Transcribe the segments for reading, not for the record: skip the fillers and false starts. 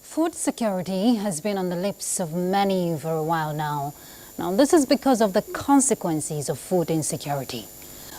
Food security has been on the lips of many for a while now. Now, this is because of the consequences of food insecurity.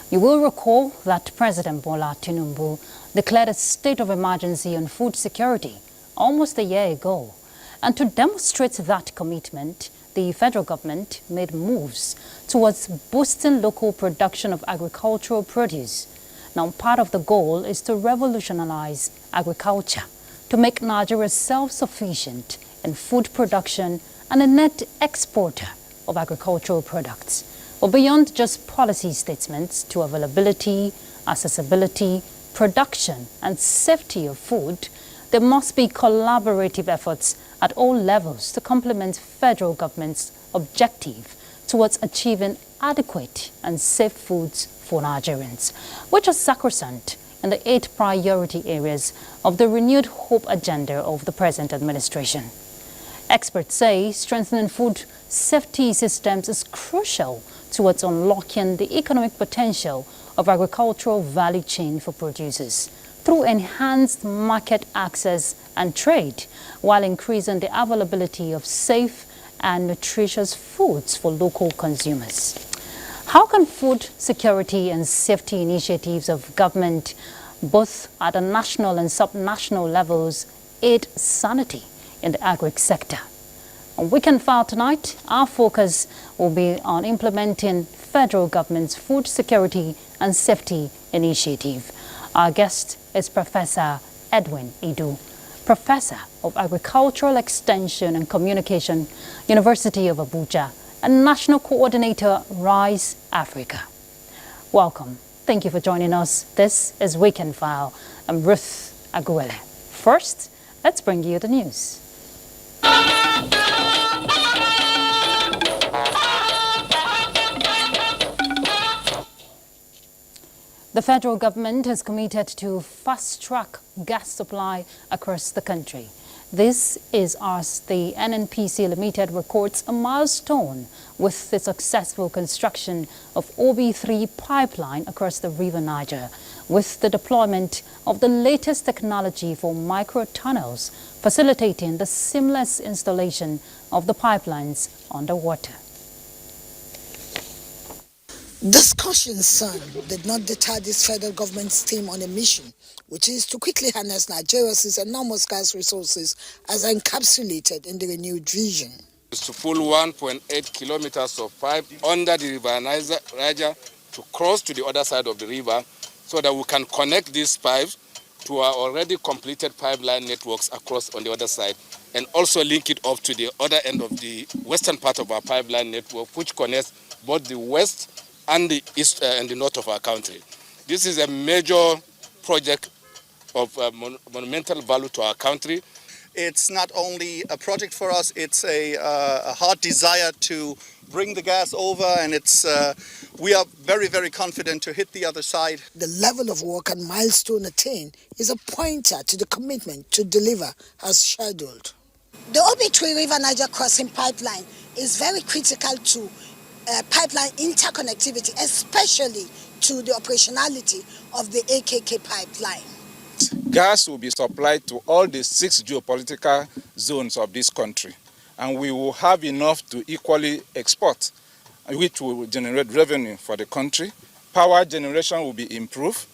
You will recall that President Bola Tinubu declared a state of emergency on food security almost a year ago. And to demonstrate that commitment, the federal government made moves towards boosting local production of agricultural produce. Now, part of the goal is to revolutionize agriculture, to make Nigeria self-sufficient in food production and a net exporter of agricultural products. But beyond just policy statements to availability, accessibility, production and safety of food, there must be collaborative efforts at all levels to complement federal government's objective towards achieving adequate and safe foods for Nigerians, which are sacrosanct in the 8 priority areas of the renewed hope agenda of the present administration. Experts say strengthening food safety systems is crucial towards unlocking the economic potential of agricultural value chain for producers through enhanced market access and trade, while increasing the availability of safe and nutritious foods for local consumers. How can food security and safety initiatives of government, both at the national and subnational levels, aid sanity in the agri sector? On Weekend File tonight, our focus will be on implementing federal government's food security and safety initiative. Our guest is Professor Edwin Idu, Professor of Agricultural Extension and Communication, University of Abuja, and National Coordinator, RISE Africa. Welcome. Thank you for joining us. This is Weekend File. I'm Ruth Aguele. First, let's bring you the news. The federal government has committed to fast-track gas supply across the country. This is as the NNPC Limited records a milestone with the successful construction of OB3 pipeline across the River Niger, with the deployment of the latest technology for micro-tunnels, facilitating the seamless installation of the pipelines underwater. Discussions, son, did not deter this federal government's team on a mission, which is to quickly harness Nigeria's enormous gas resources as encapsulated in the renewed vision. To pull 1.8 kilometers of pipe under the River Niger to cross to the other side of the river so that we can connect these pipes to our already completed pipeline networks across on the other side, and also link it up to the other end of the western part of our pipeline network, which connects both the west and the east and the north of our country. This is a major project of monumental value to our country. It's not only a project for us, it's a hard desire to bring the gas over, and we are very, very confident to hit the other side. The level of work and milestone attained is a pointer to the commitment to deliver as scheduled. The OB3 River Niger crossing pipeline is very critical to pipeline interconnectivity, especially to the operationality of the AKK pipeline. Gas will be supplied to all the 6 geopolitical zones of this country, and we will have enough to equally export, which will generate revenue for the country. Power generation will be improved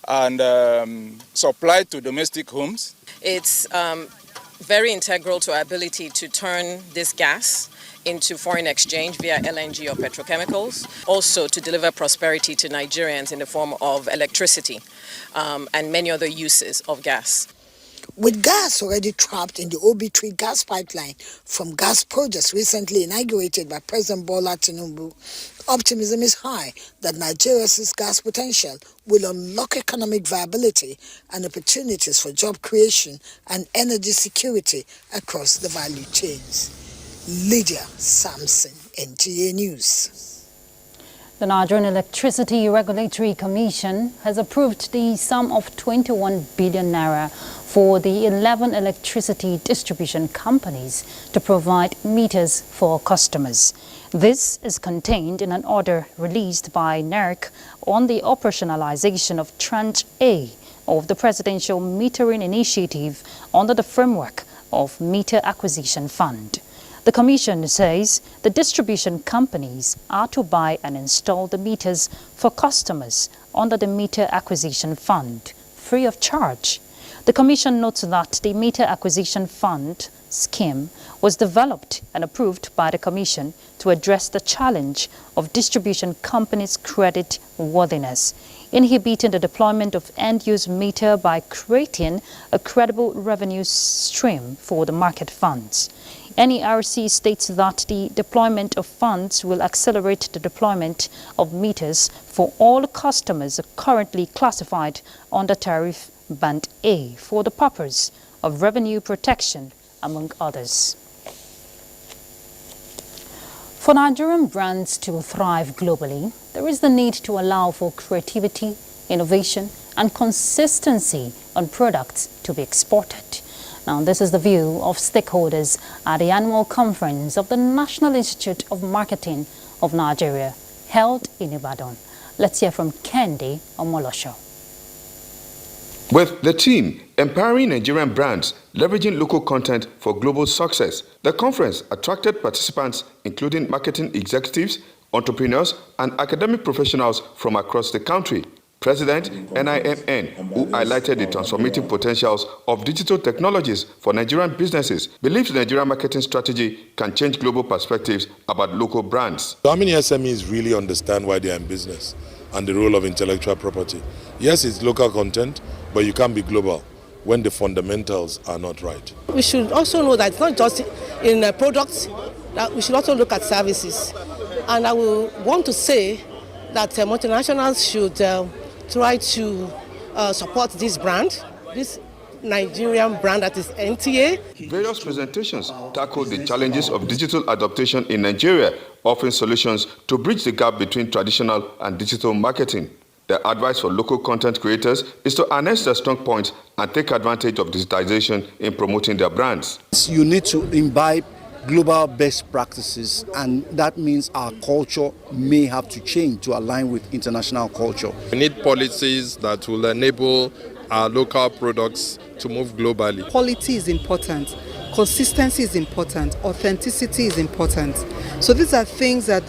and supplied to domestic homes. It's very integral to our ability to turn this gas into foreign exchange via LNG or petrochemicals, also to deliver prosperity to Nigerians in the form of electricity and many other uses of gas. With gas already trapped in the OB3 gas pipeline from gas projects recently inaugurated by President Bola Tinubu, optimism is high that Nigeria's gas potential will unlock economic viability and opportunities for job creation and energy security across the value chains. Lydia Sampson, NTA News. The Nigerian Electricity Regulatory Commission has approved the sum of 21 billion naira for the 11 electricity distribution companies to provide meters for customers. This is contained in an order released by NERC on the operationalization of Tranche A of the Presidential Metering Initiative under the framework of Meter Acquisition Fund. The Commission says the distribution companies are to buy and install the meters for customers under the Meter Acquisition Fund, free of charge. The Commission notes that the Meter Acquisition Fund scheme was developed and approved by the Commission to address the challenge of distribution companies' credit worthiness, inhibiting the deployment of end-use meter by creating a credible revenue stream for the market funds. NERC states that the deployment of funds will accelerate the deployment of meters for all customers currently classified under Tariff Band A for the purpose of revenue protection, among others. For Nigerian brands to thrive globally, there is the need to allow for creativity, innovation, and consistency on products to be exported. Now, this is the view of stakeholders at the annual conference of the National Institute of Marketing of Nigeria, held in Ibadan. Let's hear from Kendi Omolosho. With the theme, Empowering Nigerian Brands, Leveraging Local Content for Global Success, the conference attracted participants including marketing executives, entrepreneurs, and academic professionals from across the country. President NIMN, who highlighted the transformative potentials of digital technologies for Nigerian businesses, believes Nigerian marketing strategy can change global perspectives about local brands. How many SMEs really understand why they are in business and the role of intellectual property? Yes, it's local content, but you can't be global when the fundamentals are not right. We should also know that it's not just in products, that we should also look at services. And I will want to say that multinationals should try to support this brand, this Nigerian brand that is NTA. Various presentations tackled the challenges of digital adaptation in Nigeria, offering solutions to bridge the gap between traditional and digital marketing. The advice for local content creators is to harness their strong points and take advantage of digitization in promoting their brands. You need to imbibe global best practices, and that means our culture may have to change to align with international culture. We need policies that will enable our local products to move globally. Quality is important, consistency is important, authenticity is important. So these are things that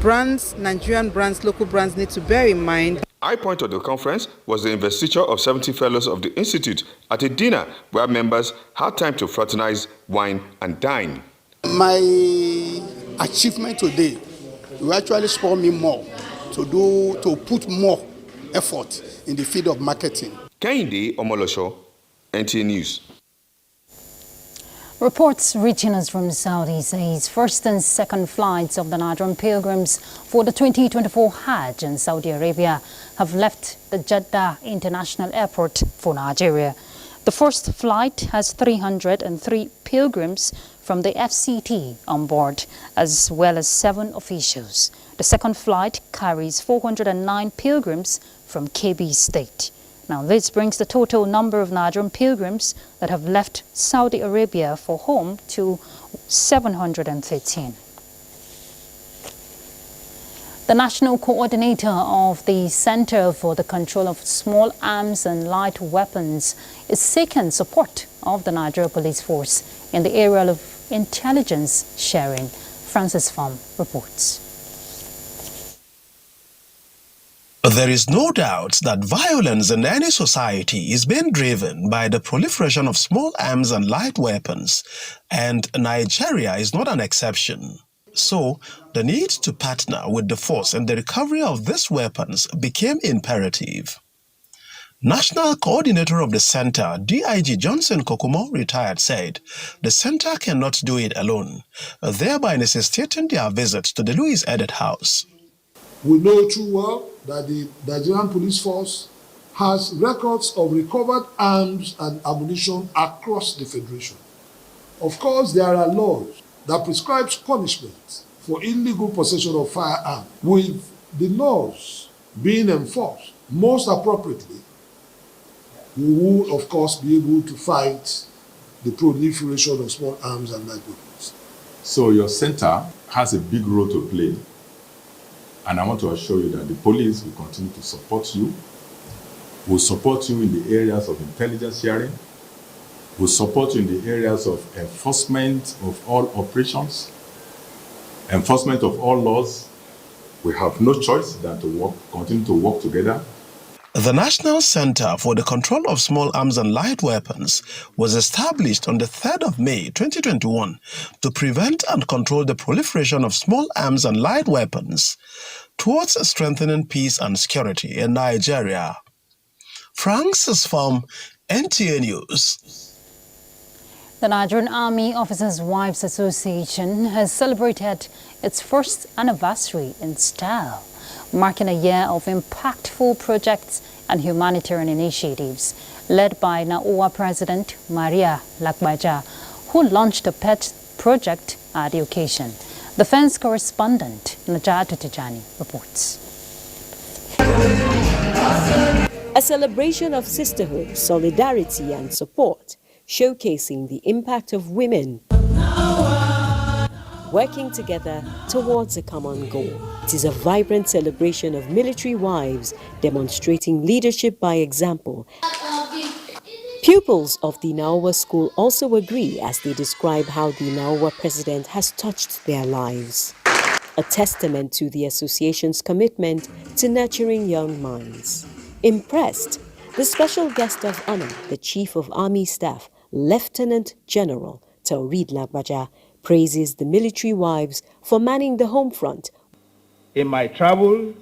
brands, Nigerian brands, local brands need to bear in mind. High point of the conference was the investiture of 70 fellows of the Institute at a dinner where members had time to fraternize, wine, and dine. My achievement today will actually spur me more to put more effort in the field of marketing. Kendi Omolosho, NTA News. Reports reaching us from Saudi says first and second flights of the Nigerian pilgrims for the 2024 Hajj in Saudi Arabia have left the Jeddah International Airport for Nigeria. The first flight has 303 pilgrims from the FCT on board, as well as 7 officials. The second flight carries 409 pilgrims from Kebbi State. Now, this brings the total number of Nigerian pilgrims that have left Saudi Arabia for home to 713. The National Coordinator of the Center for the Control of Small Arms and Light Weapons is seeking support of the Nigeria Police Force in the area of intelligence sharing. Francis Pham reports. There is no doubt that violence in any society is being driven by the proliferation of small arms and light weapons, and Nigeria is not an exception. So, the need to partner with the force in the recovery of these weapons became imperative. National Coordinator of the Center, DIG Johnson Kokumo, retired, said the Center cannot do it alone, thereby necessitating their visit to the Louis Edet House. We know too well that the Nigerian Police Force has records of recovered arms and ammunition across the Federation. Of course, there are laws that prescribes punishment for illegal possession of firearms, with the laws being enforced most appropriately. We will, of course, be able to fight the proliferation of small arms and light weapons. So your center has a big role to play. And I want to assure you that the police will continue to support you, will support you in the areas of intelligence sharing, We support you in the areas of enforcement of all operations, enforcement of all laws. We have no choice than to continue to work together. The National Center for the Control of Small Arms and Light Weapons was established on the 3rd of May 2021 to prevent and control the proliferation of small arms and light weapons towards strengthening peace and security in Nigeria. Francis from NTA News. The Nigerian Army Officers' Wives Association has celebrated its first anniversary in style, marking a year of impactful projects and humanitarian initiatives led by NAOA President Maria Lakbaja, who launched a pet project at the occasion. Defense correspondent Najatu Tijani reports. A celebration of sisterhood, solidarity and support, showcasing the impact of women working together towards a common goal. It is a vibrant celebration of military wives demonstrating leadership by example. Pupils of the NAOA school also agree as they describe how the NAOA president has touched their lives. A testament to the association's commitment to nurturing young minds. Impressed, the special guest of honor, the Chief of Army Staff, Lieutenant General Taurid Lakbaja, praises the military wives for manning the home front. In my travels,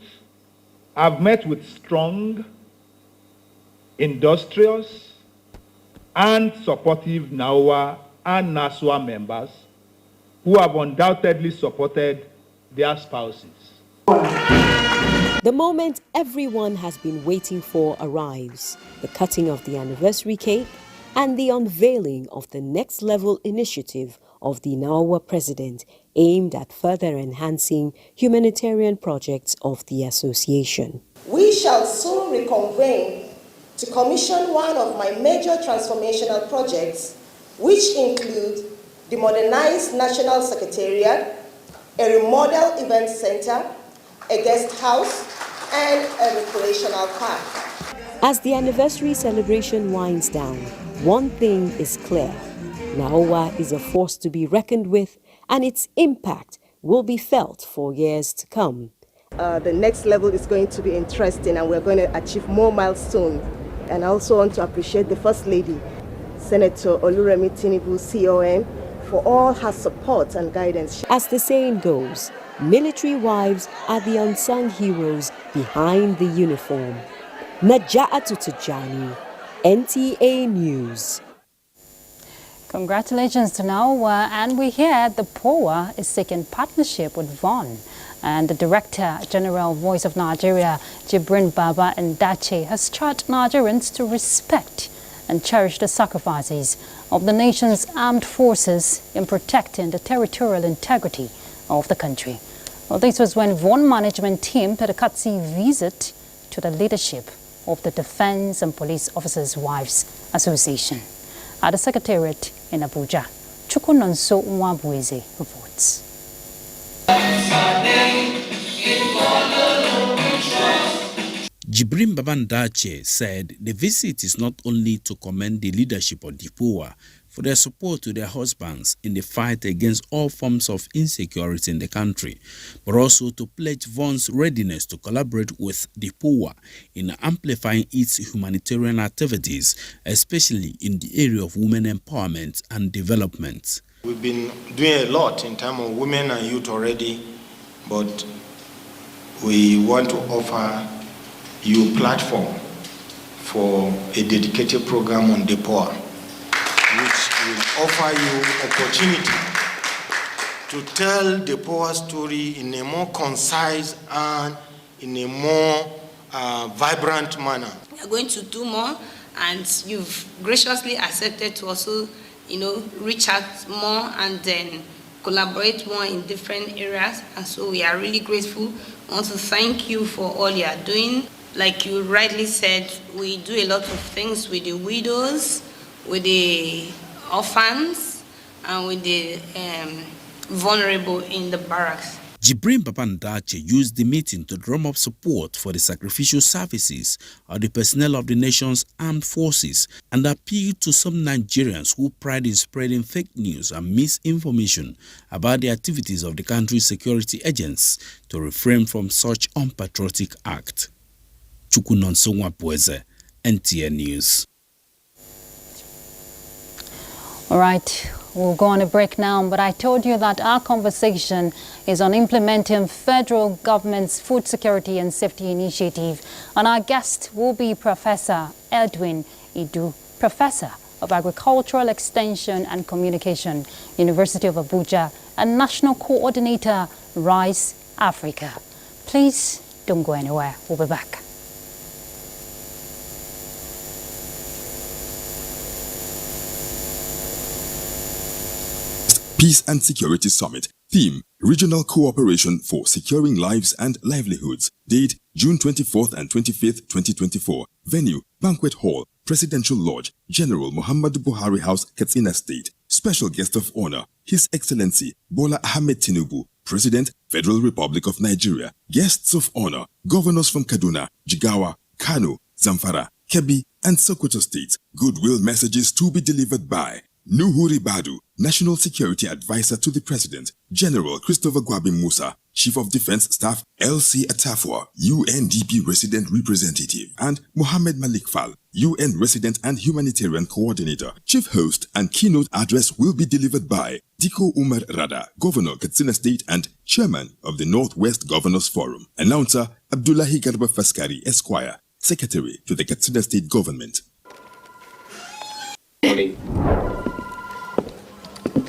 I've met with strong, industrious, and supportive NAOA and NASWA members who have undoubtedly supported their spouses. The moment everyone has been waiting for arrives, the cutting of the anniversary cake and the unveiling of the next level initiative of the NAOA president aimed at further enhancing humanitarian projects of the association. We shall soon reconvene to commission one of my major transformational projects, which include the modernized National Secretariat, a remodeled event center, a guest house, and a recreational park. As the anniversary celebration winds down, one thing is clear. NAOA is a force to be reckoned with, and its impact will be felt for years to come. The next level is going to be interesting, and we're going to achieve more milestones. And I also want to appreciate the First Lady, Senator Oluremi Tinubu, CON, for all her support and guidance. As the saying goes, military wives are the unsung heroes behind the uniform. Najatu Tijani, NTA News. Congratulations to NAOA, and we hear the POA is seeking partnership with VON. And the Director General Voice of Nigeria, Jibrin Baba Ndache, has charged Nigerians to respect and cherish the sacrifices of the nation's armed forces in protecting the territorial integrity of the country. Well, this was when VON management team paid a courtesy visit to the leadership of the Defense and Police Officers' Wives Association at the Secretariat in Abuja. Chukunonso Nwabueze reports. Jibrin Babandache said the visit is not only to commend the leadership of the POA for their support to their husbands in the fight against all forms of insecurity in the country, but also to pledge VON's readiness to collaborate with the POA in amplifying its humanitarian activities, especially in the area of women empowerment and development. We've been doing a lot in terms of women and youth already, but we want to offer you a platform for a dedicated program on the POA, which will offer you opportunity to tell the POA story in a more concise and in a more vibrant manner. We are going to do more, and you've graciously accepted to also, reach out more and then collaborate more in different areas. And so we are really grateful. I want to thank you for all you are doing. Like you rightly said, we do a lot of things with the widows, with the orphans, and with the vulnerable in the barracks. Jibrin Papandache used the meeting to drum up support for the sacrificial services of the personnel of the nation's armed forces and appealed to some Nigerians who pride in spreading fake news and misinformation about the activities of the country's security agents to refrain from such unpatriotic act. Chukunonsongwa Bweze, NTA News. All right, we'll go on a break now, but I told you that our conversation is on implementing federal government's food security and safety initiative. And our guest will be Professor Edwin Idu, Professor of Agricultural Extension and Communication, University of Abuja, and National Coordinator, Rice Africa. Please don't go anywhere. We'll be back. Peace and Security Summit. Theme: Regional Cooperation for Securing Lives and Livelihoods. Date: June 24th and 25th, 2024. Venue: Banquet Hall, Presidential Lodge, General Muhammadu Buhari House, Katsina State. Special guest of honor: His Excellency Bola Ahmed Tinubu, President, Federal Republic of Nigeria. Guests of honor: governors from Kaduna, Jigawa, Kano, Zamfara, Kebbi, and Sokoto states. Goodwill messages to be delivered by Nuhu Ribadu, National Security Advisor to the President, General Christopher Gwabin Musa, Chief of Defense Staff, LC Atafwa, UNDP Resident Representative, and Mohammed Malik Fal, UN Resident and Humanitarian Coordinator. Chief host and keynote address will be delivered by Diko Umar Rada, Governor, Katsina State and Chairman of the Northwest Governors Forum. Announcer Abdullahi Garba Faskari, Esquire, Secretary to the Katsina State Government.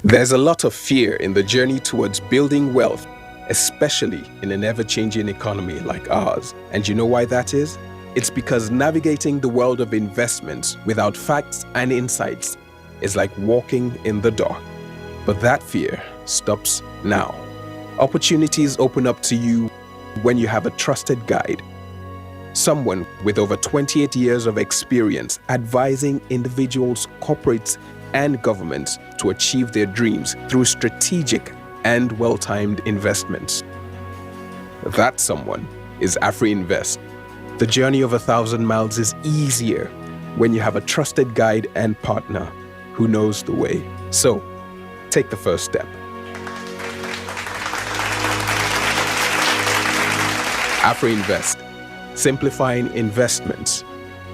There's a lot of fear in the journey towards building wealth, especially in an ever-changing economy like ours. And you know why that is? It's because navigating the world of investments without facts and insights is like walking in the dark. But that fear stops now. Opportunities open up to you when you have a trusted guide. Someone with over 28 years of experience advising individuals, corporates, and governments to achieve their dreams through strategic and well-timed investments. That someone is AfriInvest. The journey of 1,000 miles is easier when you have a trusted guide and partner who knows the way. So, take the first step. AfriInvest, simplifying investments,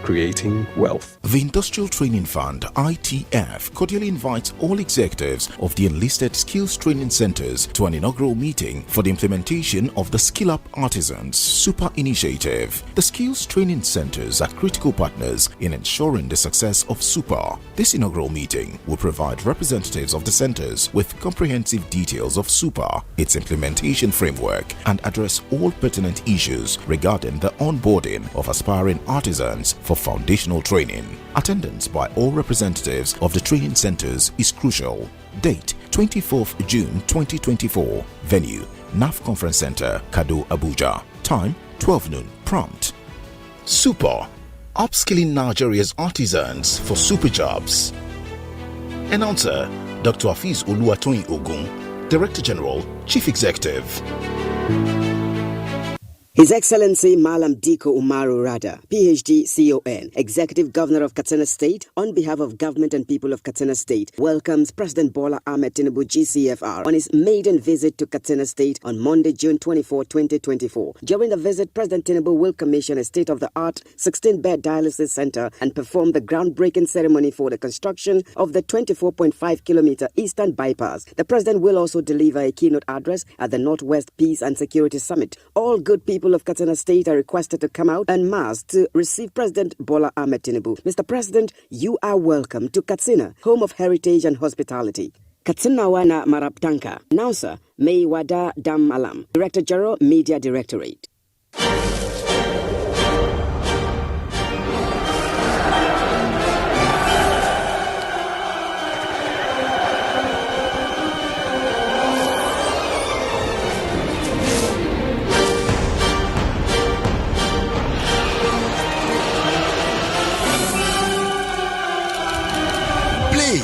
creating wealth. The Industrial Training Fund, ITF, cordially invites all executives of the enlisted skills training centers to an inaugural meeting for the implementation of the Skill Up Artisans Super Initiative. The skills training centers are critical partners in ensuring the success of Super. This inaugural meeting will provide representatives of the centers with comprehensive details of Super, its implementation framework, and address all pertinent issues regarding the onboarding of aspiring artisans for foundational training. Attendance by all representatives of the training centers is crucial. Date: 24th June 2024. Venue: NAF Conference Center, Kado, Abuja. Time: 12 noon prompt. Super: upskilling Nigeria's artisans for super jobs. Announcer: Dr. Hafiz Oluwatoyin Ogun, Director General, Chief Executive. His Excellency Malam Diko Umaru Rada, PhD, CON, Executive Governor of Katsina State, on behalf of government and people of Katsina State, welcomes President Bola Ahmed Tinubu GCFR on his maiden visit to Katsina State on Monday, June 24, 2024. During the visit, President Tinubu will commission a state-of-the-art 16-bed dialysis center and perform the groundbreaking ceremony for the construction of the 24.5-kilometer Eastern Bypass. The President will also deliver a keynote address at the Northwest Peace and Security Summit. All good people of Katsina State are requested to come out en masse to receive President Bola Ahmed Tinubu. Mr. President, you are welcome to Katsina, home of heritage and hospitality. Katsina Wana Marabtanka. Announcer, May Wada Dam Malam, Director General, Media Directorate.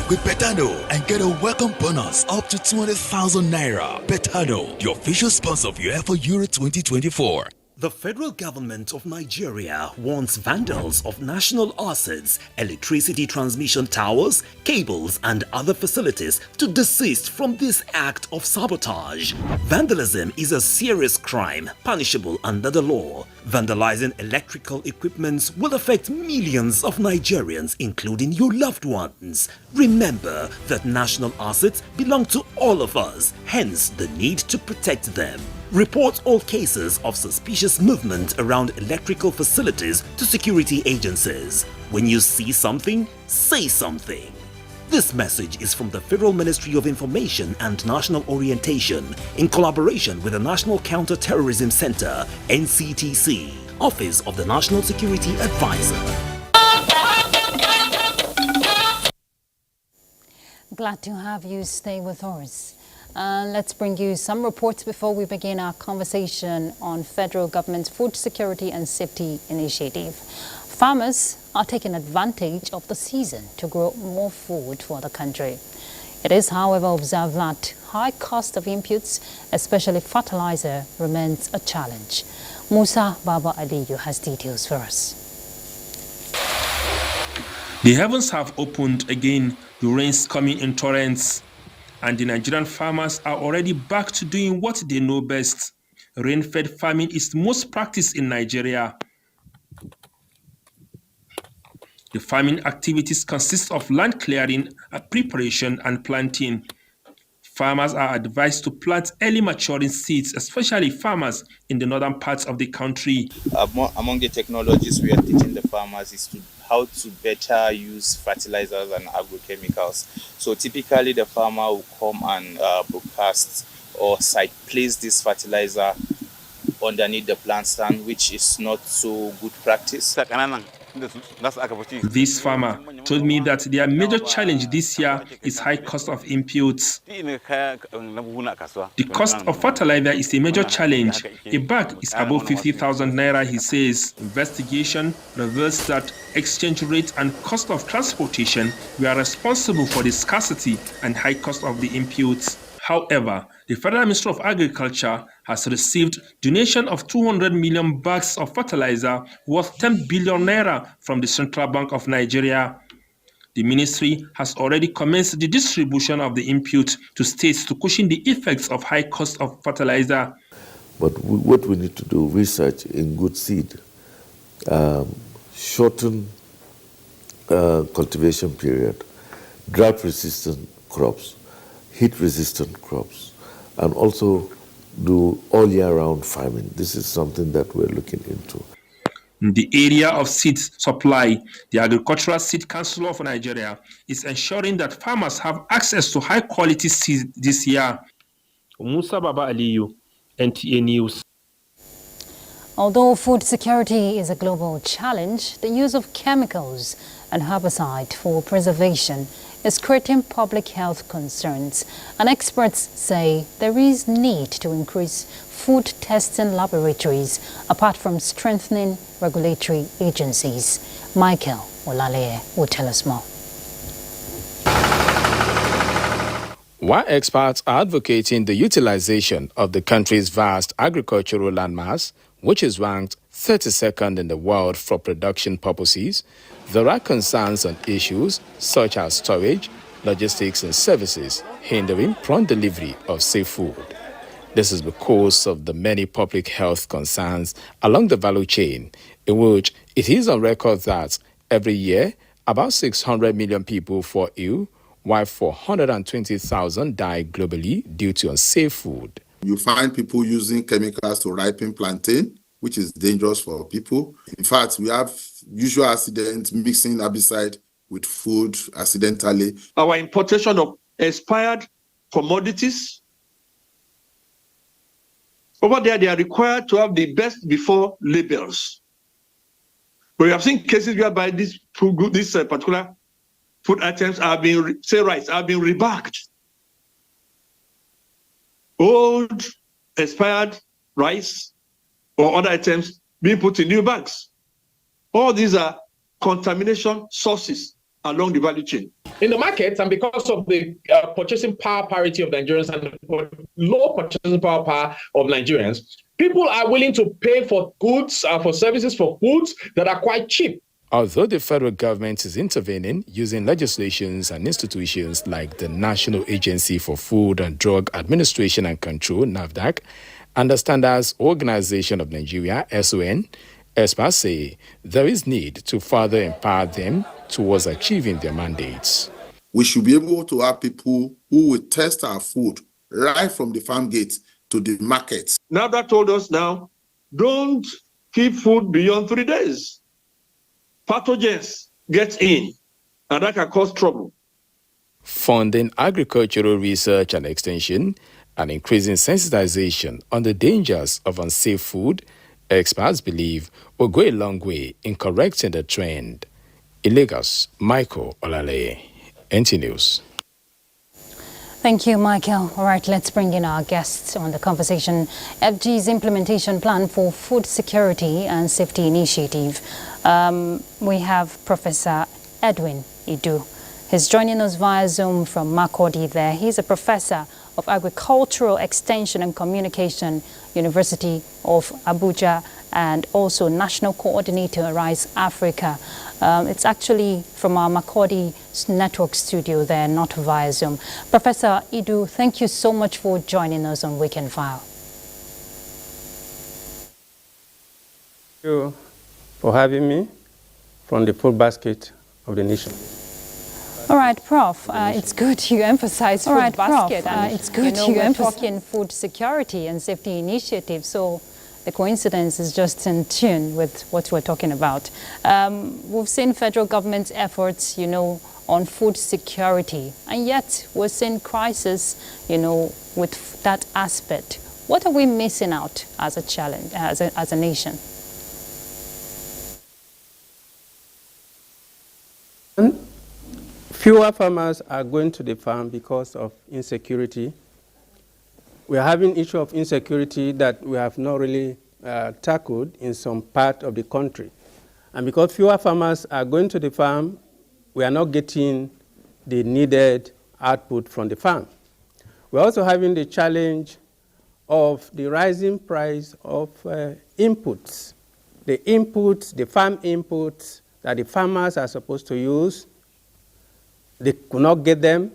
With Betano and get a welcome bonus up to 200,000 naira. Betano, the official sponsor of UEFA Euro 2024. The federal government of Nigeria warns vandals of national assets, electricity transmission towers, cables, and other facilities to desist from this act of sabotage. Vandalism is a serious crime punishable under the law. Vandalizing electrical equipment will affect millions of Nigerians, including your loved ones. Remember that national assets belong to all of us, hence the need to protect them. Report all cases of suspicious movement around electrical facilities to security agencies. When you see something, say something. This message is from the Federal Ministry of Information and National Orientation in collaboration with the National Counter-Terrorism Center, NCTC, Office of the National Security Advisor. Glad to have you stay with us. Let's bring you some reports before we begin our conversation on federal government's food security and safety initiative. Farmers are taking advantage of the season to grow more food for the country. It is, however, observed that high cost of inputs, especially fertilizer, remains a challenge. Musa Baba Aliyu has details for us. The heavens have opened again, the rains coming in torrents, and the Nigerian farmers are already back to doing what they know best. Rain-fed farming is most practiced in Nigeria. The farming activities consist of land clearing, preparation, and planting. Farmers are advised to plant early maturing seeds, especially farmers in the northern parts of the country. Among the technologies we are teaching the farmers is how to better use fertilizers and agrochemicals. So typically the farmer will come and broadcast or site place this fertilizer underneath the plant stand, which is not so good practice. This farmer told me that their major challenge this year is high cost of inputs. The cost of fertilizer is a major challenge. A bag is above 50,000 naira, he says. Investigation reveals that exchange rate and cost of transportation were responsible for the scarcity and high cost of the inputs. However, the Federal Ministry of Agriculture has received donation of 200 million bags of fertilizer worth 10 billion naira from the Central Bank of Nigeria. The ministry has already commenced the distribution of the input to states to cushion the effects of high cost of fertilizer. But what we need to do, research in good seed, shorten cultivation period, drought-resistant crops, heat-resistant crops, and also do all year-round farming. This is something that we're looking into. In the area of seed supply, the Agricultural Seed Council of Nigeria is ensuring that farmers have access to high-quality seed this year. Musa Baba Aliyu, NTA News. Although food security is a global challenge, the use of chemicals and herbicide for preservation is creating public health concerns, and experts say there is need to increase food testing laboratories apart from strengthening regulatory agencies. Michael Olaleye will tell us more. While experts are advocating the utilization of the country's vast agricultural landmass, which is ranked 32nd in the world for production purposes, there are concerns on issues such as storage, logistics, and services hindering prompt delivery of safe food. This is because of the many public health concerns along the value chain, in which it is on record that every year about 600 million people fall ill, while 420,000 die globally due to unsafe food. You find people using chemicals to ripen plantain, which is dangerous for people. In fact, we have usual accidents mixing herbicide with food accidentally. Our importation of expired commodities, over there they are required to have the best before labels. But we have seen cases whereby these particular food items are being, say rice, are being rebacked. Old, expired rice or other items being put in new bags. All these are contamination sources along the value chain. In the markets, and because of the purchasing power parity of Nigerians and the low purchasing power of Nigerians, people are willing to pay for goods, for services, for goods that are quite cheap. Although the federal government is intervening using legislations and institutions like the National Agency for Food and Drug Administration and Control, NAFDAC, and the Standards Organization of Nigeria, SON, experts say there is need to further empower them towards achieving their mandates. We should be able to have people who will test our food right from the farm gate to the markets. NAFDAC told us now, don't keep food beyond 3 days. Pathogens get in, and that can cause trouble. Funding agricultural research and extension and increasing sensitization on the dangers of unsafe food, experts believe will go a long way in correcting the trend. In Lagos, Michael Olale, NTA News. Thank you, Michael. All right, let's bring in our guests on the conversation. FG's implementation plan for food security and safety initiative. We have Professor Edwin Idu. He's joining us via Zoom from Makurdi there. He's a professor of Agricultural Extension and Communication, University of Abuja, and also National Coordinator, Rise Africa. It's actually from our Makurdi network studio there, not via Zoom. Professor Idu, thank you so much for joining us on Weekend File. Thank you for having me from the food basket of the nation. All right, Prof, it's good you emphasize food basket. It's good you emphasize food security and safety initiatives. So the coincidence is just in tune with what we're talking about. We've seen federal government's efforts, on food security, and yet we're seeing crisis, with that aspect. What are we missing out as a challenge, as a nation? Fewer farmers are going to the farm because of insecurity. We are having issue of insecurity that we have not really tackled in some part of the country. And because fewer farmers are going to the farm, we are not getting the needed output from the farm. We're also having the challenge of the rising price of inputs. The inputs, the farm inputs that the farmers are supposed to use, they could not get them,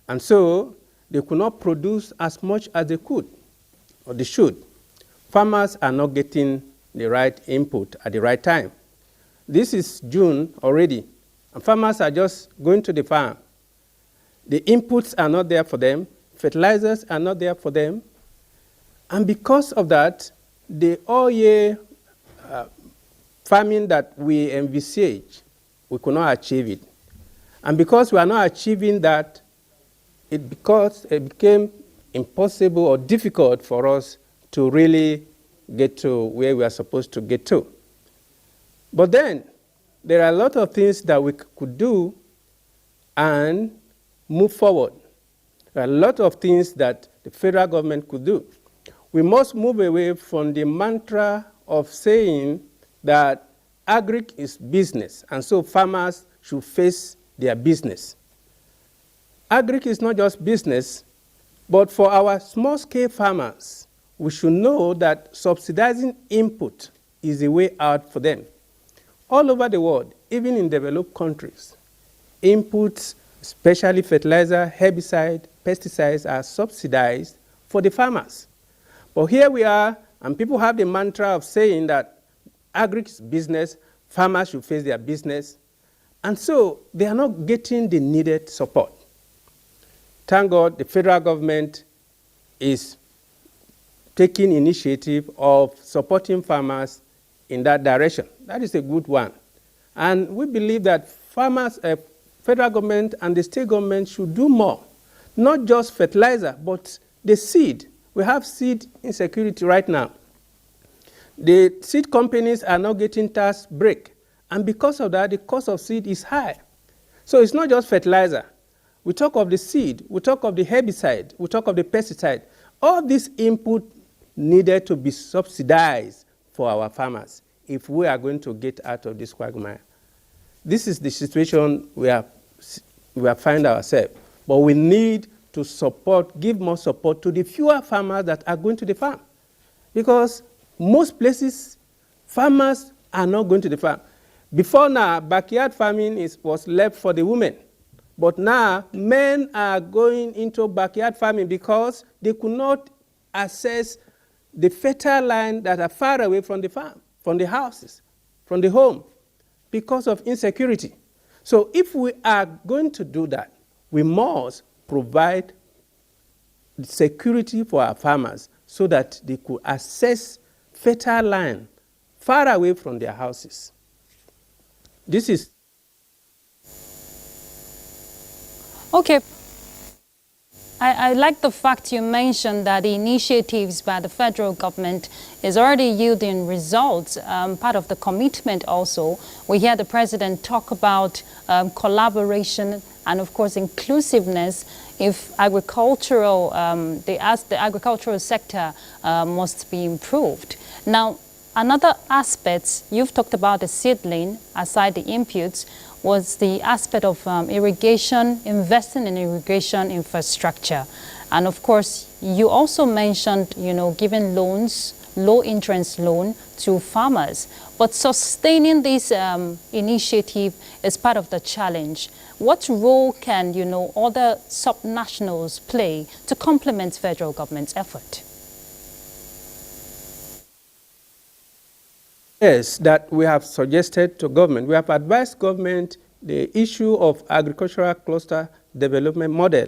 and so they could not produce as much as they could, or they should. Farmers are not getting the right input at the right time. This is June already, and farmers are just going to the farm. The inputs are not there for them, fertilizers are not there for them, and because of that, the all-year farming that we envisage, we could not achieve it. And because we are not achieving that, it became impossible or difficult for us to really get to where we are supposed to get to. But then, there are a lot of things that we could do and move forward. There are a lot of things that the federal government could do. We must move away from the mantra of saying that agric is business, and so farmers should face their business. Agric is not just business, but for our small-scale farmers, we should know that subsidizing input is a way out for them. All over the world, even in developed countries, inputs, especially fertilizer, herbicide, pesticides, are subsidized for the farmers. But here we are, and people have the mantra of saying that agric is business, farmers should face their business, and so they are not getting the needed support. Thank God the federal government is taking initiative of supporting farmers in that direction. That is a good one. And we believe that farmers, federal government and the state government should do more. Not just fertilizer, but the seed. We have seed insecurity right now. The seed companies are not getting tax break. And because of that, the cost of seed is high. So it's not just fertilizer. We talk of the seed, we talk of the herbicide, we talk of the pesticide. All this input needed to be subsidized for our farmers if we are going to get out of this quagmire. This is the situation we are find ourselves. But we need to support, give more support to the fewer farmers that are going to the farm. Because most places, farmers are not going to the farm. Before now, backyard farming was left for the women. But now, men are going into backyard farming because they could not access the fertile land that are far away from the farm, from the houses, from the home, because of insecurity. So if we are going to do that, we must provide security for our farmers so that they could access fertile land far away from their houses. This is okay. I like the fact you mentioned that the initiatives by the federal government is already yielding results. Part of the commitment also, we hear the president talk about collaboration and of course inclusiveness if agricultural, the agricultural sector must be improved. Now, another aspect, you've talked about the seedling, aside the inputs, was the aspect of irrigation, investing in irrigation infrastructure. And of course, you also mentioned, giving loans, low interest loan to farmers. But sustaining this initiative is part of the challenge. What role can, other subnationals play to complement federal government's effort? Yes, that we have suggested to government. We have advised government the issue of agricultural cluster development model.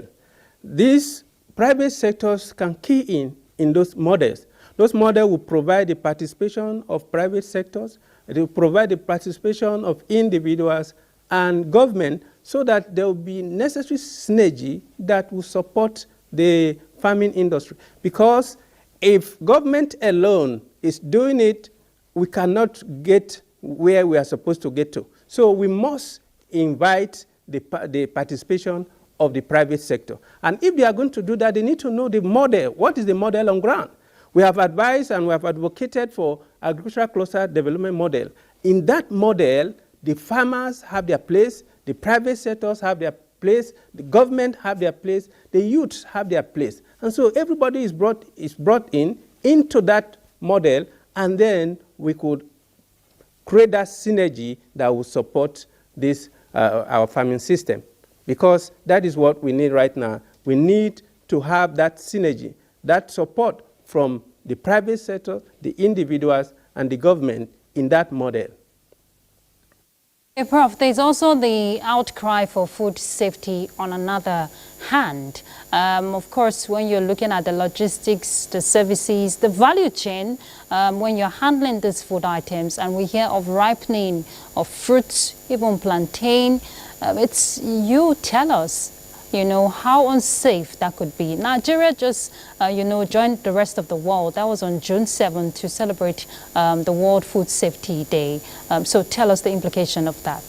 These private sectors can key in those models. Those models will provide the participation of private sectors, they will provide the participation of individuals and government so that there will be necessary synergy that will support the farming industry. Because if government alone is doing it, we cannot get where we are supposed to get to. So we must invite the participation of the private sector. And if they are going to do that, they need to know the model. What is the model on ground? We have advised and we have advocated for agricultural cluster development model. In that model, the farmers have their place, the private sectors have their place, the government have their place, the youths have their place. And so everybody is brought into that model, and then we could create that synergy that will support this, our farming system. Because that is what we need right now. We need to have that synergy, that support from the private sector, the individuals, and the government in that model. Okay, Prof, there's also the outcry for food safety on another hand. Of course, when you're looking at the logistics, the services, the value chain, when you're handling these food items, and we hear of ripening of fruits, even plantain, you tell us, how unsafe that could be. Nigeria just, joined the rest of the world. That was on June 7th to celebrate the World Food Safety Day. So tell us the implication of that.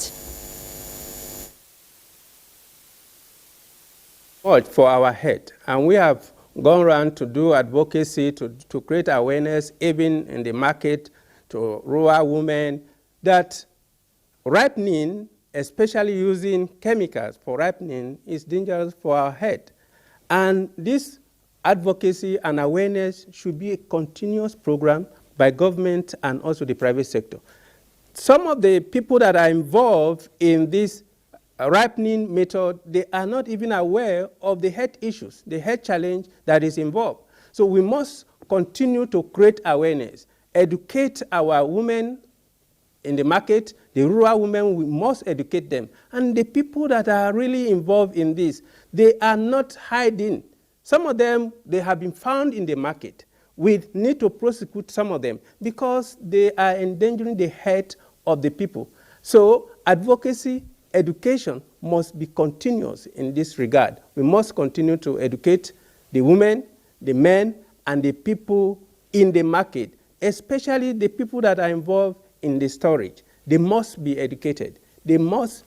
For our head, and we have gone around to do advocacy, to create awareness, even in the market, to rural women, that ripening, especially using chemicals for ripening, is dangerous for our head. And this advocacy and awareness should be a continuous program by government and also the private sector. Some of the people that are involved in this ripening method, they are not even aware of the health issues, the health challenge that is involved. So we must continue to create awareness, educate our women in the market, the rural women, we must educate them. And the people that are really involved in this, they are not hiding. Some of them, they have been found in the market. We need to prosecute some of them because they are endangering the health of the people. So advocacy, education must be continuous in this regard. We must continue to educate the women, the men, and the people in the market, especially the people that are involved in the storage. They must be educated. There must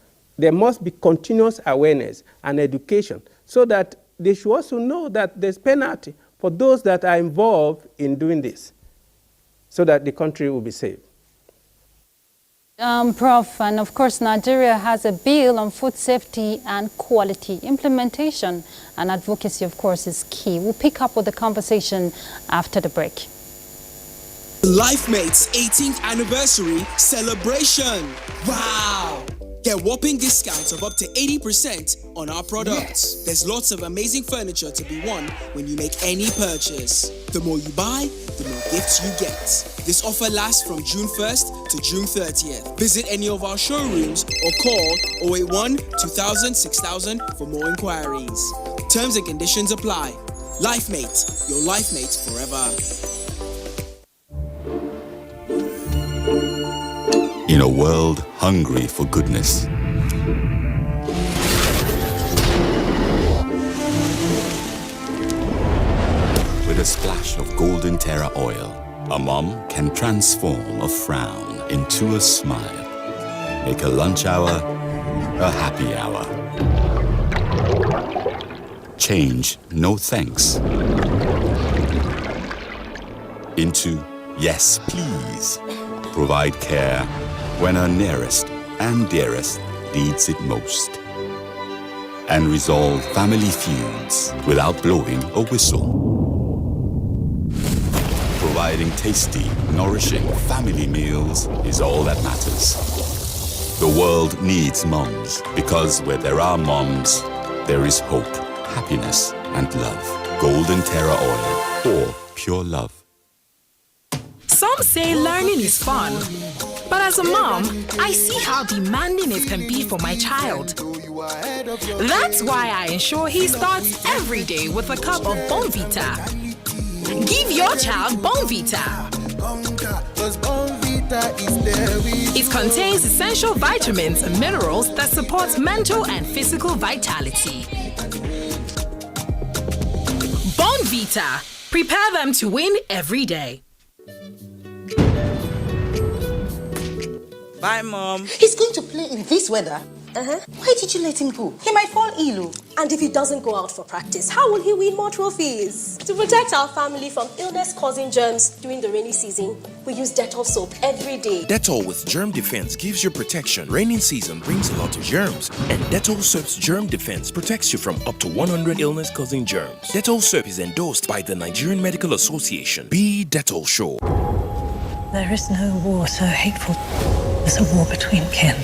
be continuous awareness and education so that they should also know that there's penalty for those that are involved in doing this so that the country will be safe. Prof, and of course Nigeria has a bill on food safety and quality implementation, and advocacy of course is key. We'll pick up with the conversation after the break. LifeMate's 18th anniversary celebration. Wow! Get whopping discounts of up to 80% on our products. Yes. There's lots of amazing furniture to be won when you make any purchase. The more you buy, the more gifts you get. This offer lasts from June 1st to June 30th. Visit any of our showrooms or call 081 2000 6000 for more inquiries. Terms and conditions apply. LifeMate, your LifeMate forever. In a world hungry for goodness, with a splash of golden terra oil, a mom can transform a frown into a smile. Make a lunch hour a happy hour. Change no thanks into yes please. Provide care when our nearest and dearest needs it most. And resolve family feuds without blowing a whistle. Providing tasty, nourishing family meals is all that matters. The world needs moms, because where there are moms, there is hope, happiness, and love. Golden Terra Oil, or pure love. Some say learning is fun, but as a mom, I see how demanding it can be for my child. That's why I ensure he starts every day with a cup of Bonvita. Give your child Bonvita. It contains essential vitamins and minerals that support mental and physical vitality. Bonvita. Prepare them to win every day. Bye, Mom. He's going to play in this weather. Why did you let him go? He might fall ill. And if he doesn't go out for practice, how will he win more trophies? To protect our family from illness-causing germs during the rainy season, we use Dettol soap every day. Dettol with Germ Defense gives you protection. Raining season brings a lot of germs, and Dettol soap's Germ Defense protects you from up to 100 illness-causing germs. Dettol soap is endorsed by the Nigerian Medical Association. Be Dettol sure. There is no war so hateful as a war between kin.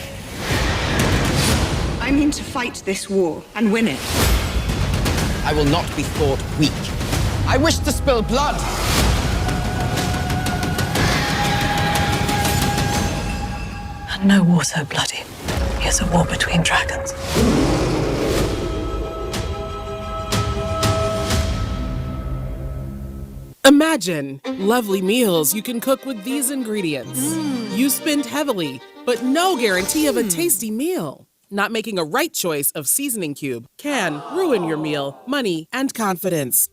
I'm in to fight this war and win it. I will not be thought weak. I wish to spill blood. And no war so bloody as a war between dragons. Imagine lovely meals you can cook with these ingredients. You spend heavily, but no guarantee of a tasty meal. Not making a right choice of seasoning cube can ruin your meal, money, and confidence.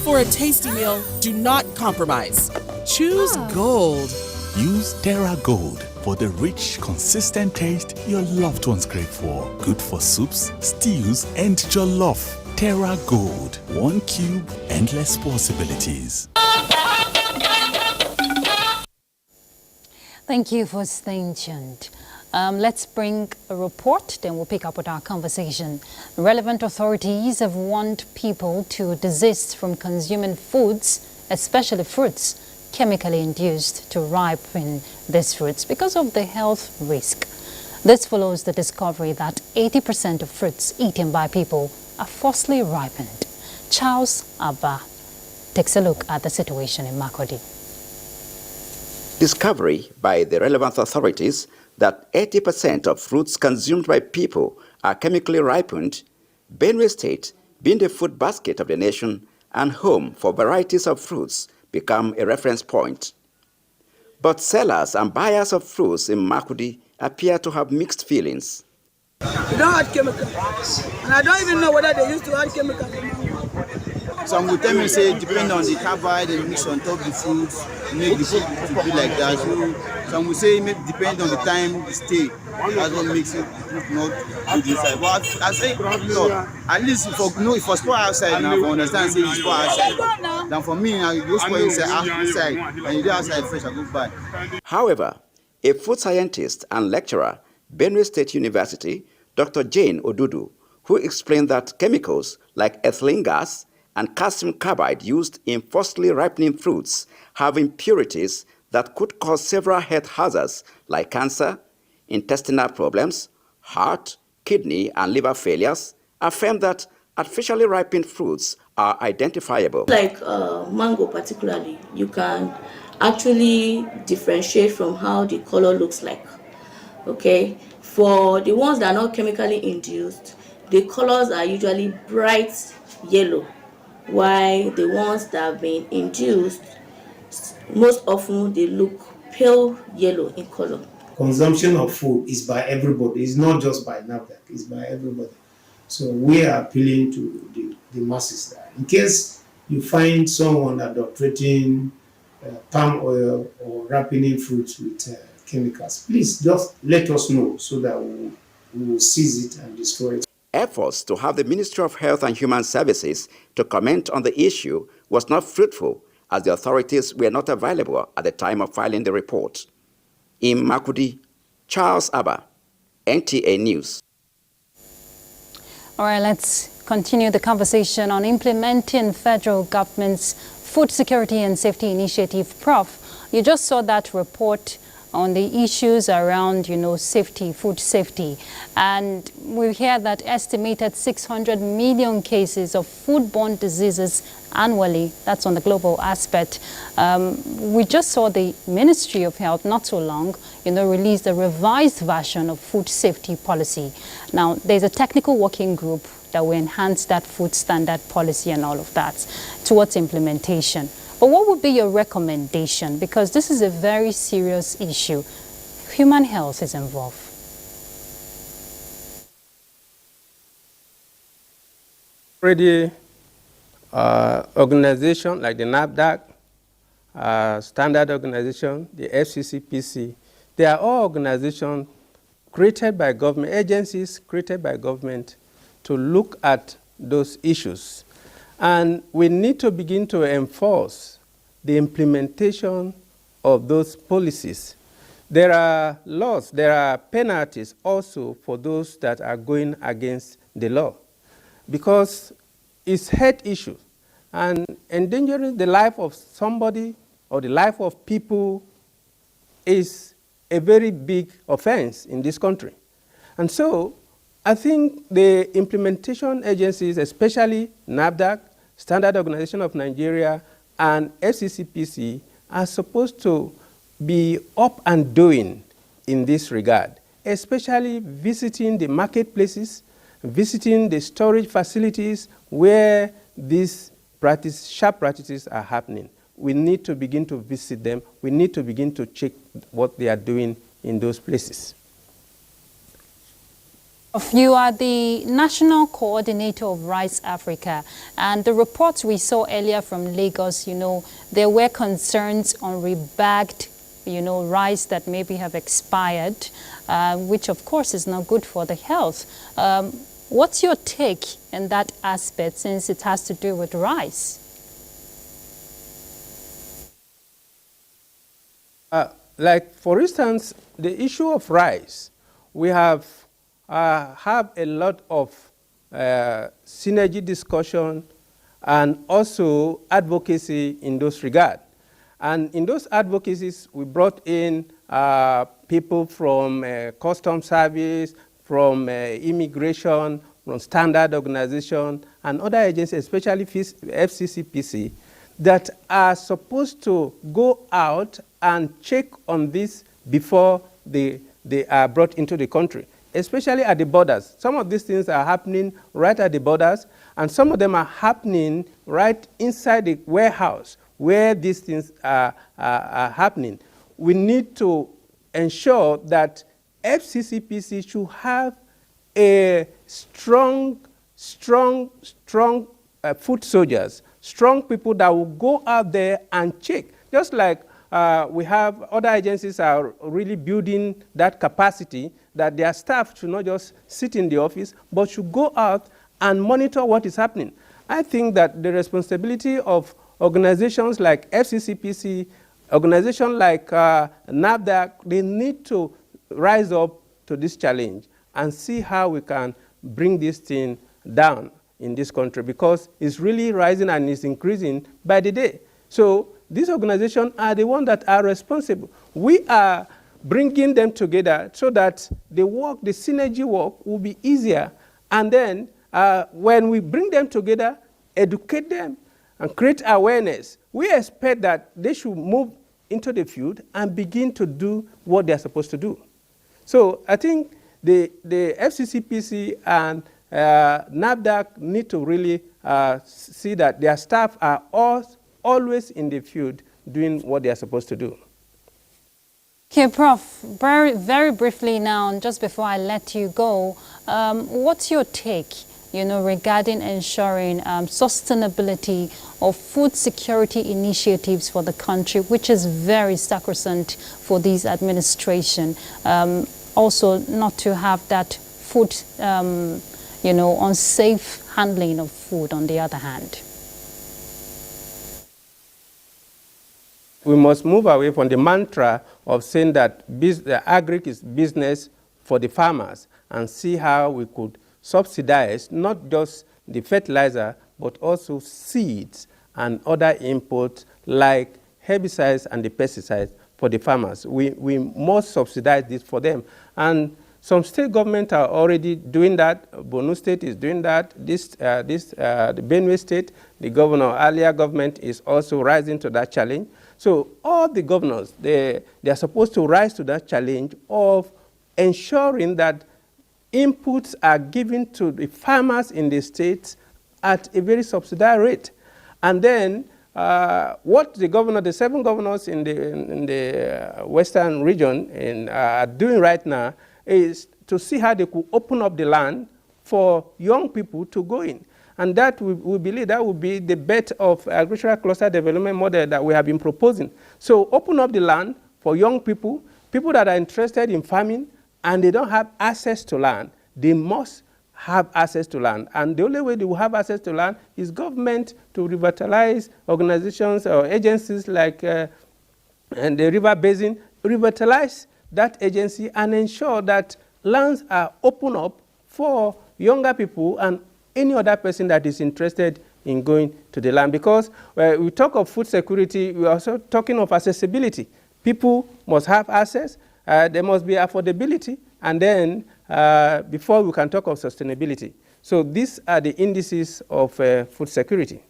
For a tasty meal, do not compromise. Choose Gold. Use Terra Gold for the rich, consistent taste your loved ones crave for. Good for soups, stews, and jollof. Terra Gold. 1 cube, endless possibilities. Thank you for staying tuned. Let's bring a report, then we'll pick up with our conversation. Relevant authorities have warned people to desist from consuming foods, especially fruits, chemically induced to ripen these fruits because of the health risk. This follows the discovery that 80% of fruits eaten by people are falsely ripened. Charles Abba takes a look at the situation in Makurdi. Discovery by the relevant authorities that 80% of fruits consumed by people are chemically ripened, Benue State, being the food basket of the nation and home for varieties of fruits, become a reference point. But sellers and buyers of fruits in Makurdi appear to have mixed feelings. We don't add chemicals, and I don't even know whether they used to add chemicals. Some will tell me, say, depending on the carbohydrate mix on top of the fruits, make the food to be like that. So some will say, maybe depend on the time, the stay. That's what makes it not good inside. But I say, no, at least if for spoil outside, now I understand, say it's spoil outside. Then for me, I go spoil inside, and you do outside fresh, I go buy. However, A food scientist and lecturer, Benue State University, Dr. Jane Odudu, who explained that chemicals like ethylene gas and calcium carbide used in forcibly ripening fruits have impurities that could cause several health hazards like cancer, intestinal problems, heart, kidney, and liver failures, affirmed that artificially ripened fruits are identifiable. Like mango particularly, you can actually differentiate from how the color looks like. Okay, for the ones that are not chemically induced, the colors are usually bright yellow, while the ones that have been induced, most often they look pale yellow in color. Consumption of food is by everybody. It's not just by NAFDAC, it's by everybody. So we are appealing to the masses there. In case you find someone adulterating palm oil or ripening fruits with chemicals, please just let us know so that we will seize it and destroy it. Efforts to have the Ministry of Health and Human Services to comment on the issue was not fruitful, as the authorities were not available at the time of filing the report. In Makudi, Charles Abba, NTA News. All right, let's continue the conversation on implementing federal government's Food Security and Safety Initiative. Prof, you just saw that report on the issues around, safety, food safety. And we hear that estimated 600 million cases of foodborne diseases annually. That's on the global aspect. We just saw the Ministry of Health not so long, release a revised version of food safety policy. Now, there's a technical working group that will enhance that food standard policy and all of that towards implementation. But what would be your recommendation? Because this is a very serious issue. Human health is involved. Already, organization like the NAFDAC, Standard Organization, the FCCPC, they are all organizations created by government, agencies created by government to look at those issues. And we need to begin to enforce the implementation of those policies. There are laws, there are penalties also for those that are going against the law, because it's health issue, and endangering the life of somebody or the life of people is a very big offense in this country. And so I think the implementation agencies, especially NAFDAC, Standard Organization of Nigeria, and FCCPC, are supposed to be up and doing in this regard, especially visiting the marketplaces, visiting the storage facilities where these sharp practices are happening. We need to begin to visit them. We need to begin to check what they are doing in those places. You are the National Coordinator of Rice Africa, and the reports we saw earlier from Lagos, there were concerns on rebagged, rice that maybe have expired, which of course is not good for the health. What's your take in that aspect, since it has to do with rice? Like, for instance, the issue of rice, we have a lot of synergy discussion and also advocacy in those regards. And in those advocacies, we brought in people from Customs Service, from Immigration, from Standard Organization, and other agencies, especially FCCPC, that are supposed to go out and check on this before they are brought into the country, especially at the borders. Some of these things are happening right at the borders, and some of them are happening right inside the warehouse where these things are happening. We need to ensure that FCCPC should have a strong foot soldiers, strong people that will go out there and check. Just like we have other agencies are really building that capacity, that their staff should not just sit in the office, but should go out and monitor what is happening. I think that the responsibility of organizations like FCCPC, organizations like NAFDAC, they need to rise up to this challenge and see how we can bring this thing down in this country, because it's really rising and it's increasing by the day. So these organizations are the ones that are responsible. We are bringing them together so that the work, the synergy work, will be easier. And then when we bring them together, educate them, and create awareness, we expect that they should move into the field and begin to do what they're supposed to do. So I think the FCCPC and NAFDAC need to really see that their staff are always in the field doing what they are supposed to do. Okay, Prof, very briefly now, just before I let you go, what's your take, regarding ensuring sustainability of food security initiatives for the country, which is very sacrosanct for this administration? Also, not to have that food, unsafe handling of food on the other hand. We must move away from the mantra of saying that the agric is business for the farmers, and see how we could subsidize not just the fertilizer, but also seeds and other inputs like herbicides and the pesticides for the farmers. We must subsidize this for them. And some state governments are already doing that. Borno State is doing that. The Benue State, the earlier government is also rising to that challenge. So all the governors, they are supposed to rise to that challenge of ensuring that inputs are given to the farmers in the states at a very subsidized rate. And then what the 7 governors in the western region are doing right now is to see how they could open up the land for young people to go in. And that we believe that will be the bet of agricultural cluster development model that we have been proposing. So open up the land for young people that are interested in farming and they don't have access to land. They must have access to land. And the only way they will have access to land is government to revitalize organizations or agencies like the River Basin, revitalize that agency and ensure that lands are open up for younger people and any other person that is interested in going to the land. Because when we talk of food security, we are also talking of accessibility. People must have access, there must be affordability, and then before we can talk of sustainability. So these are the indices of food security.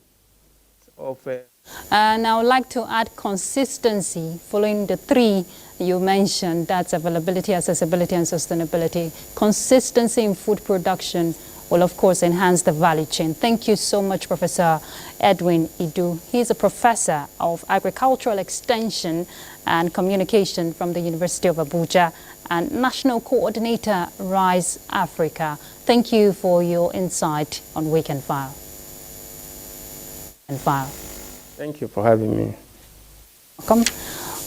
And I would like to add consistency following the 3 you mentioned, that's availability, accessibility, and sustainability. Consistency in food production will, of course, enhance the value chain. Thank you so much, Professor Edwin Idu. He's a professor of agricultural extension and communication from the University of Abuja and National Coordinator, RISE Africa. Thank you for your insight on Weekend File. Thank you for having me. Welcome.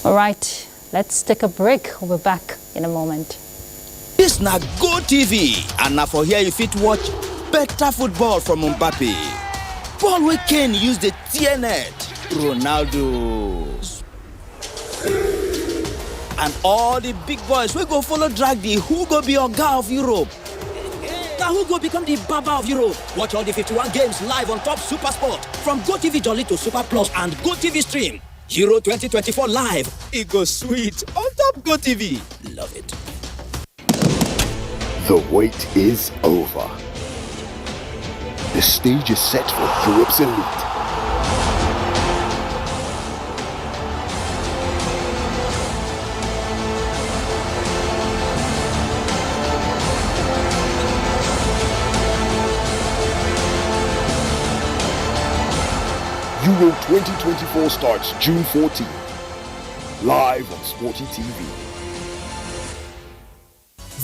All right, let's take a break. We'll be back in a moment. This na Go TV, and now for here you fit watch better football from Mbappe. Ball wey Kane use the TNet, Ronaldo. And all the big boys we go follow drag the who go be Oga of Europe. Now who go become the Baba of Europe? Watch all the 51 games live on Top Super Sport from Go TV Jolly to Super Plus and Go TV Stream. Euro 2024 live. It goes sweet on Top Go TV. Love it. The wait is over. The stage is set for Europe's elite. Euro 2024 starts June 14th. Live on Sporty TV.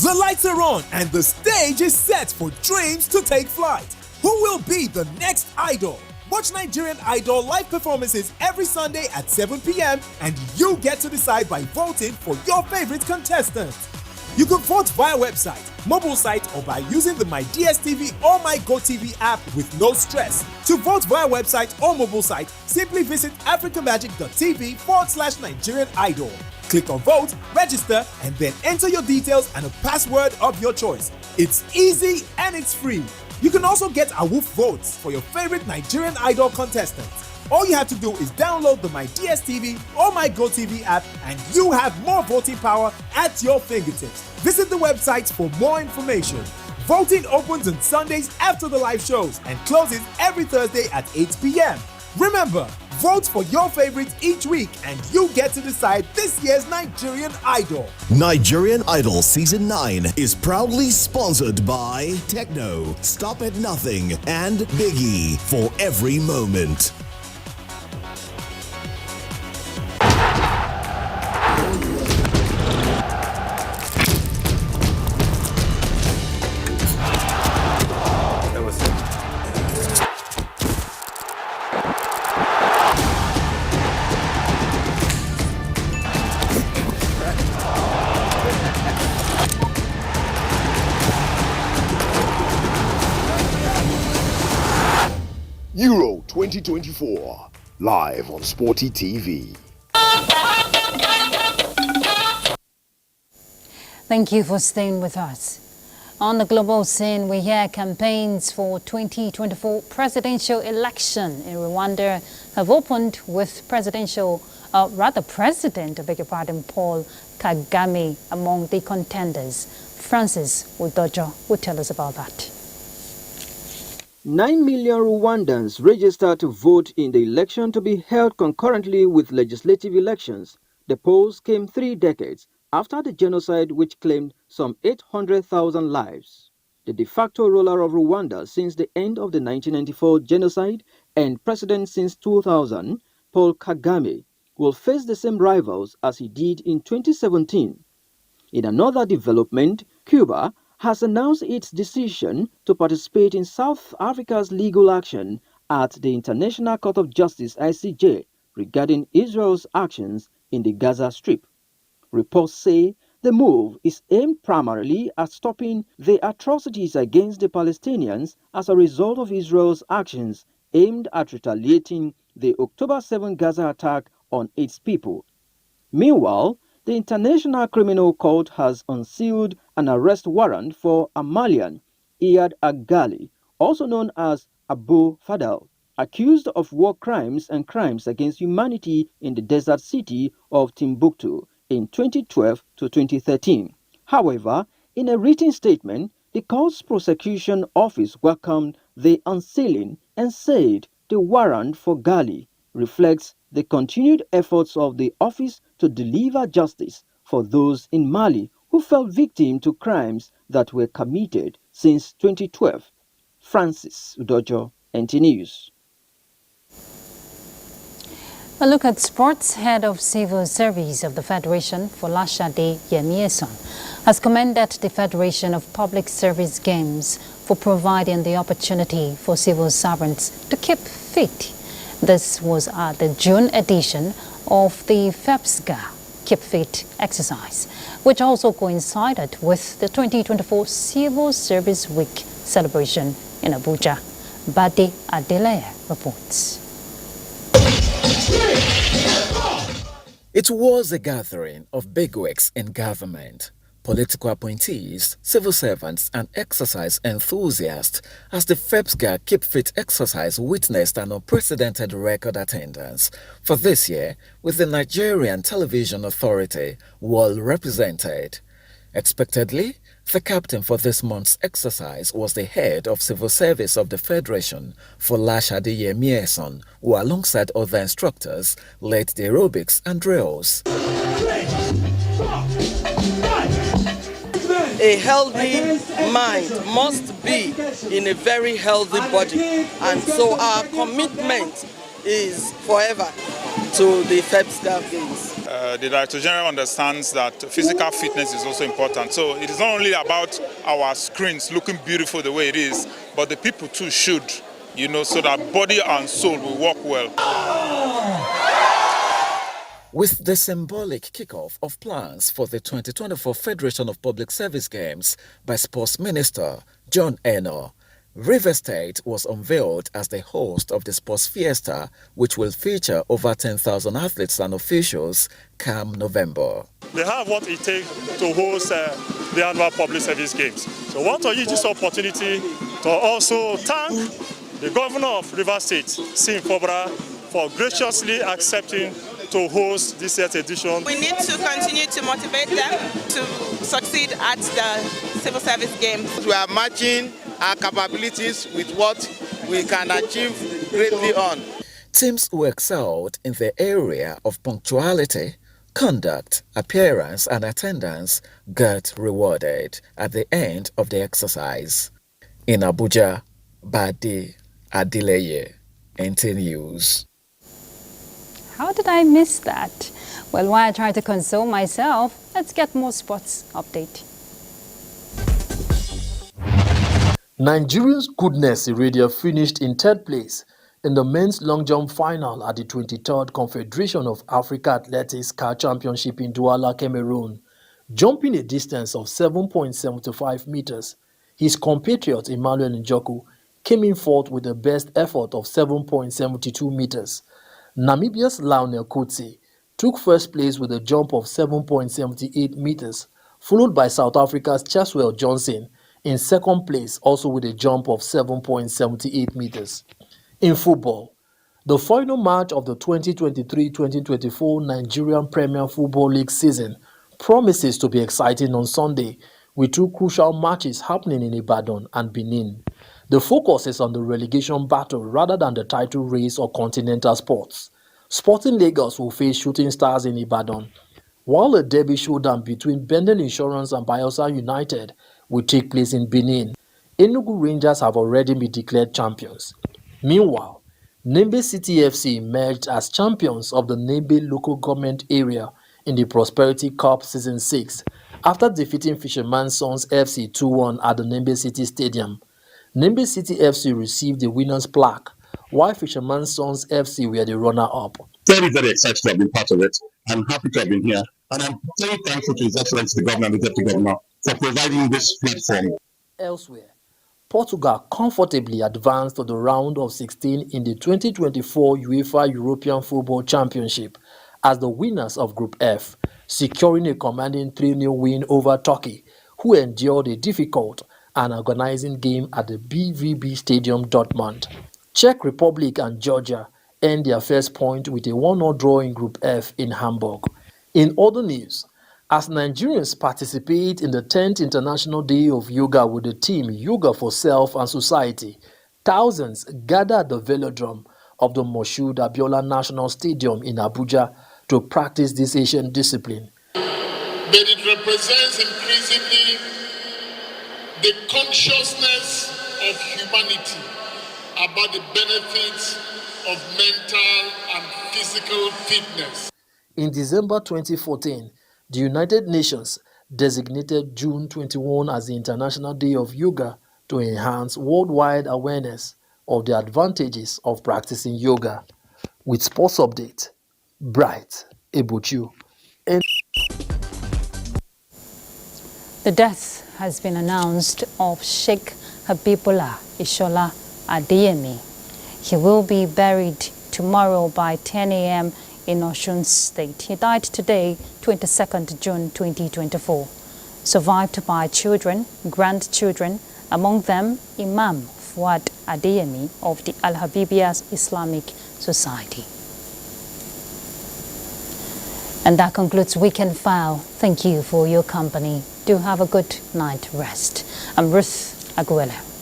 The lights are on and the stage is set for dreams to take flight. Who will be the next idol? Watch Nigerian Idol live performances every Sunday at 7 p.m. and you get to decide by voting for your favorite contestant. You can vote via website, mobile site, or by using the My DSTV or My GoTV app with no stress. To vote via website or mobile site, simply visit africamagic.tv/Nigerian Idol. Click on vote, register, and then enter your details and a password of your choice. It's easy and it's free. You can also get AWOOF votes for your favorite Nigerian Idol contestants. All you have to do is download the My DSTV or My GoTV app and you have more voting power at your fingertips. Visit the websites for more information. Voting opens on Sundays after the live shows and closes every Thursday at 8 p.m. Remember, vote for your favorites each week and you get to decide this year's Nigerian Idol. Nigerian Idol Season 9 is proudly sponsored by Techno, Stop at Nothing, and Biggie for every moment. Euro 2024, live on Sporty TV. Thank you for staying with us. On the global scene, we hear campaigns for 2024 presidential election in Rwanda have opened with President Paul Kagame among the contenders. Francis Udojo will tell us about that. 9 million Rwandans registered to vote in the election to be held concurrently with legislative elections. The polls came 3 decades after the genocide which claimed some 800,000 lives. The de facto ruler of Rwanda since the end of the 1994 genocide and president since 2000, Paul Kagame, will face the same rivals as he did in 2017. In another development, Cuba has announced its decision to participate in South Africa's legal action at the International Court of Justice (ICJ) regarding Israel's actions in the Gaza Strip. Reports say the move is aimed primarily at stopping the atrocities against the Palestinians as a result of Israel's actions aimed at retaliating the October 7 Gaza attack on its people. Meanwhile, the International Criminal Court has unsealed an arrest warrant for a Malian, Iyad Agali, also known as Abu Fadal, accused of war crimes and crimes against humanity in the desert city of Timbuktu in 2012 to 2013. However, in a written statement, the court's prosecution office welcomed the unsealing and said the warrant for Gali reflects the continued efforts of the office to deliver justice for those in Mali who fell victim to crimes that were committed since 2012. Francis Udojo, NTA News. A look at sports. Head of Civil Service of the Federation, Folashade Yemieson, has commended the Federation of Public Service Games for providing the opportunity for civil servants to keep fit. This was at the June edition of the FEPSGA Keep Fit exercise, which also coincided with the 2024 Civil Service Week celebration in Abuja. Badi Adeleye reports. It was a gathering of bigwigs in government, political appointees, civil servants, and exercise enthusiasts as the FEPSGA Keep Fit exercise witnessed an unprecedented record attendance for this year, with the Nigerian Television Authority well represented. Expectedly, the captain for this month's exercise was the head of civil service of the Federation, Folashade Yemieson, who alongside other instructors led the aerobics and drills. A healthy mind must be in a very healthy body, and so our commitment is forever to the FEPSGA Games. The Director General understands that physical fitness is also important. So it is not only about our screens looking beautiful the way it is, but the people too should, so that body and soul will work well. With the symbolic kickoff of plans for the 2024 Federation of Public Service Games by Sports Minister John Eno, Rivers State was unveiled as the host of the Sports Fiesta, which will feature over 10,000 athletes and officials come November. They have what it takes to host the annual Public Service Games. So I want to use this opportunity to also thank the Governor of Rivers State, Sim Fobra, for graciously accepting to host this year's edition. We need to continue to motivate them to succeed at the Civil Service Games. We are matching our capabilities with what we can achieve greatly on. Teams who excelled in the area of punctuality, conduct, appearance and attendance got rewarded at the end of the exercise. In Abuja, Bade Adeleye, NTA News. How did I miss that? Well, while I try to console myself, let's get more sports update. Nigerian's Goodness Iradia finished in third place in the men's long jump final at the 23rd Confederation of Africa Athletics Car Championship in Douala, Cameroon. Jumping a distance of 7.75 meters, his compatriot Emmanuel Njoku came in fourth with the best effort of 7.72 meters. Namibia's Lionel Kutsi took first place with a jump of 7.78 meters, followed by South Africa's Cheswell Johnson in second place, also with a jump of 7.78 meters. In football, the final match of the 2023-2024 Nigerian Premier Football League season promises to be exciting on Sunday, with two crucial matches happening in Ibadan and Benin. The focus is on the relegation battle rather than the title race or continental sports. Sporting Lagos will face Shooting Stars in Ibadan, while a derby showdown between Bendel Insurance and Bayelsa United will take place in Benin. Enugu Rangers have already been declared champions. Meanwhile, Nembe City FC emerged as champions of the Nembe local government area in the Prosperity Cup Season 6 after defeating Fisherman's Sons FC 2-1 at the Nembe City Stadium. Nembe City FC received the winner's plaque, while Fisherman's Sons FC were the runner-up. Very, very excited to have been part of it. I'm happy to have been here, and I'm very thankful to His Excellency the Governor and the Deputy Governor for providing this platform. Elsewhere, Portugal comfortably advanced to the round of 16 in the 2024 UEFA European Football Championship as the winners of Group F, securing a commanding 3-0 win over Turkey, who endured a difficult and agonizing game at the BVB Stadium Dortmund. Czech Republic and Georgia earned their first point with a 1-0 draw in Group F in Hamburg. In other news, as Nigerians participate in the 10th International Day of Yoga with the theme Yoga for Self and Society, thousands gather at the velodrome of the Moshood Abiola National Stadium in Abuja to practice this ancient discipline. But it represents increasingly the consciousness of humanity about the benefits of mental and physical fitness. In December 2014, the United Nations designated June 21 as the International Day of Yoga to enhance worldwide awareness of the advantages of practicing yoga. With Sports Update, Bright Ebuchu. The death has been announced of Sheikh Habibullah Ishola Adeyemi. He will be buried tomorrow by 10 a.m. in Osun State. He died today, 22nd June 2024. Survived by children, grandchildren, among them Imam Fuad Adeyemi of the Al-Habibiyah Islamic Society. And that concludes Weekend File. Thank you for your company. Do have a good night rest. I'm Ruth Aguilera.